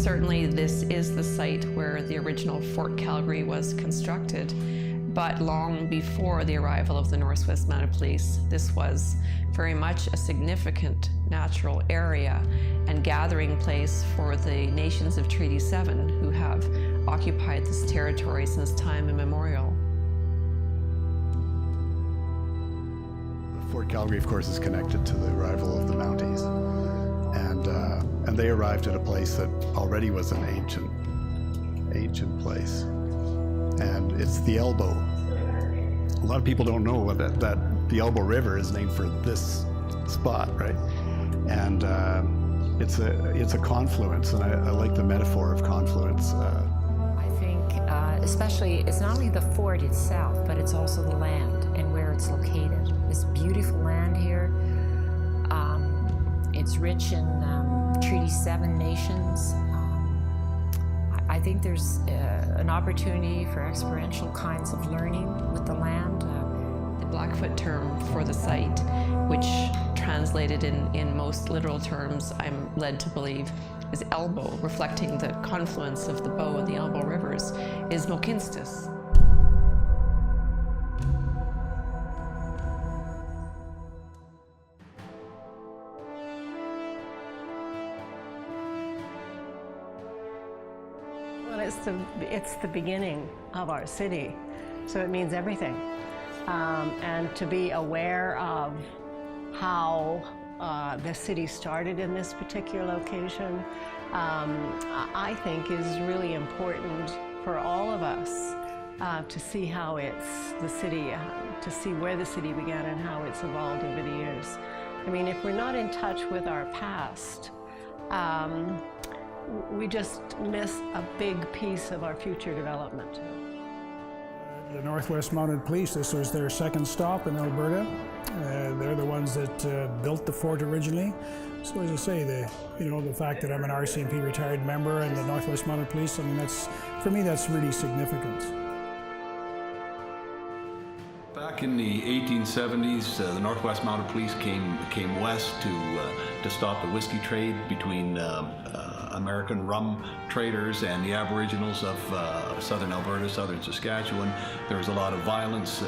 Certainly this is the site where the original Fort Calgary was constructed, but long before the arrival of the Northwest Mounted Police, this was very much a significant natural area and gathering place for the nations of Treaty 7 who have occupied this territory since time immemorial. Fort Calgary, of course, is connected to the arrival of the Mounties, and they arrived at a place that already was an ancient place, and it's the Elbow. A lot of people don't know that the Elbow River is named for this spot, right? And it's a confluence, and I like the metaphor of confluence. I think especially it's not only the fort itself, but it's also the land and where it's located. This beautiful land here. It's rich in Treaty 7 nations. I think there's an opportunity for experiential kinds of learning with the land. The Blackfoot term for the site, which translated in most literal terms, I'm led to believe, is elbow, reflecting the confluence of the Bow and the Elbow rivers, is Mokinstis. Well, it's the beginning of our city, so it means everything. And to be aware of how the city started in this particular location, I think is really important for all of us to see how it's the city, to see where the city began and how it's evolved over the years. I mean, if we're not in touch with our past, we just miss a big piece of our future development. The Northwest Mounted Police, this was their second stop in Alberta. They're the ones that built the fort originally. So as I say, the fact that I'm an RCMP retired member and the Northwest Mounted Police, I mean, for me, that's really significant. Back in the 1870s, the Northwest Mounted Police came west to stop the whiskey trade between American rum traders and the Aboriginals of southern Alberta, southern Saskatchewan. There was a lot of violence,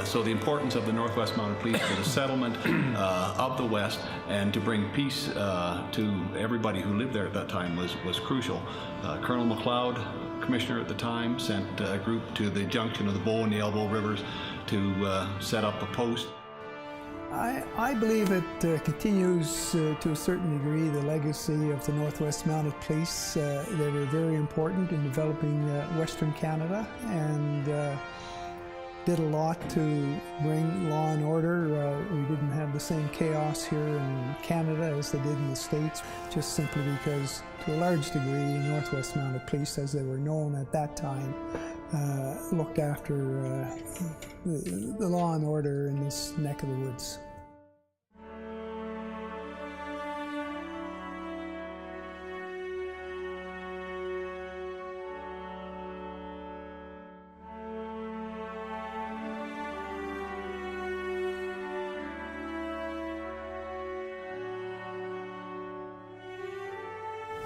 so the importance of the Northwest Mounted Police for the settlement of the West and to bring peace to everybody who lived there at that time was crucial. Colonel MacLeod, commissioner at the time, sent a group to the junction of the Bow and the Elbow rivers to set up a post. I believe it continues to a certain degree the legacy of the Northwest Mounted Police. They were very important in developing Western Canada and did a lot to bring law and order. We didn't have the same chaos here in Canada as they did in the States, just simply because, to a large degree, the Northwest Mounted Police, as they were known at that time, looked after the law and order in this neck of the woods.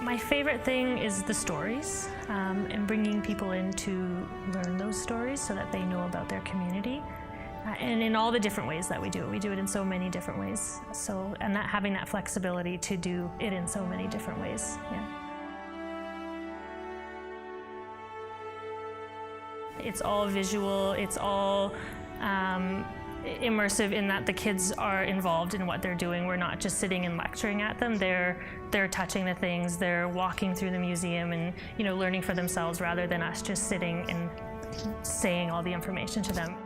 My favorite thing is the stories and bringing people in to learn those stories so that they know about their community and in all the different ways that we do it. We do it in so many different ways. And having that flexibility to do it in so many different ways. Yeah. It's all visual, it's all immersive in that the kids are involved in what they're doing. We're not just sitting and lecturing at them. They're touching the things, they're walking through the museum and learning for themselves rather than us just sitting and saying all the information to them.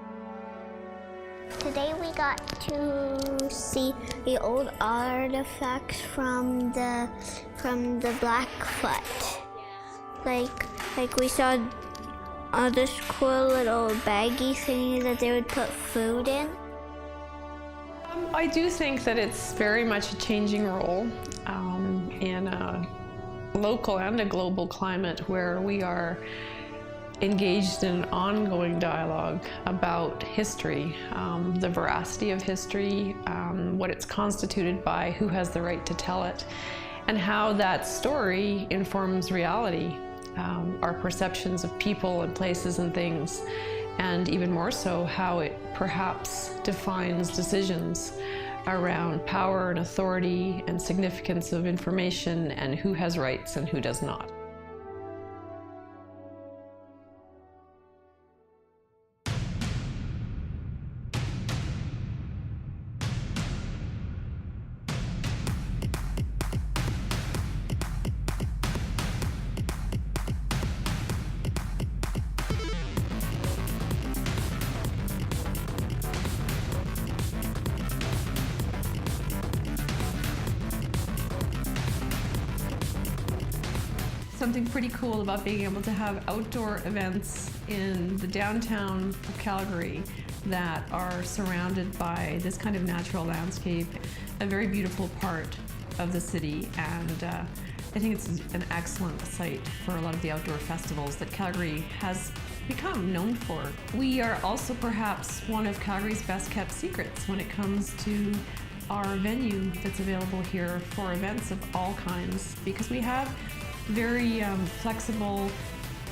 Today we got to see the old artifacts from the Blackfoot. Like we saw this cool little baggie thingy that they would put food in. I do think that it's very much a changing role in a local and a global climate where we are engaged in an ongoing dialogue about history, the veracity of history, what it's constituted by, who has the right to tell it. and how that story informs reality, our perceptions of people and places and things, and even more so how it perhaps defines decisions around power and authority and significance of information and who has rights and who does not. Something pretty cool about being able to have outdoor events in the downtown of Calgary that are surrounded by this kind of natural landscape, a very beautiful part of the city, and I think it's an excellent site for a lot of the outdoor festivals that Calgary has become known for. We are also perhaps one of Calgary's best kept secrets when it comes to our venue that's available here for events of all kinds, because we have very flexible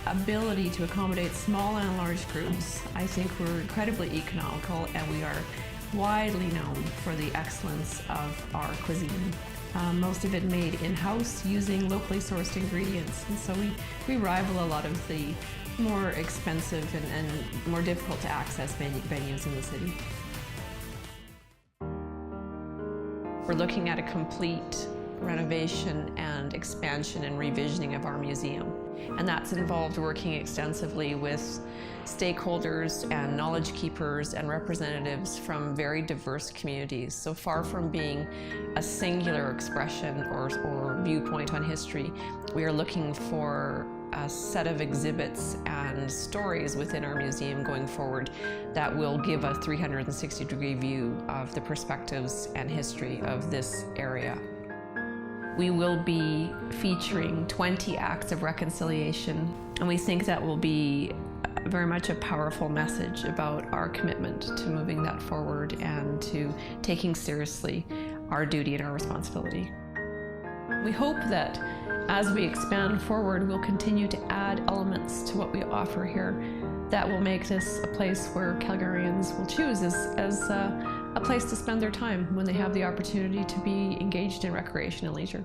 ability to accommodate small and large groups. I think we're incredibly economical, and we are widely known for the excellence of our cuisine. Most of it made in-house using locally sourced ingredients, and so we rival a lot of the more expensive and more difficult to access venues in the city. We're looking at a complete renovation and expansion and revisioning of our museum. And that's involved working extensively with stakeholders and knowledge keepers and representatives from very diverse communities. So far from being a singular expression or viewpoint on history, we are looking for a set of exhibits and stories within our museum going forward that will give a 360-degree view of the perspectives and history of this area. We will be featuring 20 acts of reconciliation, and we think that will be very much a powerful message about our commitment to moving that forward and to taking seriously our duty and our responsibility. We hope that as we expand forward, we'll continue to add elements to what we offer here that will make this a place where Calgarians will choose as a place to spend their time when they have the opportunity to be engaged in recreation and leisure.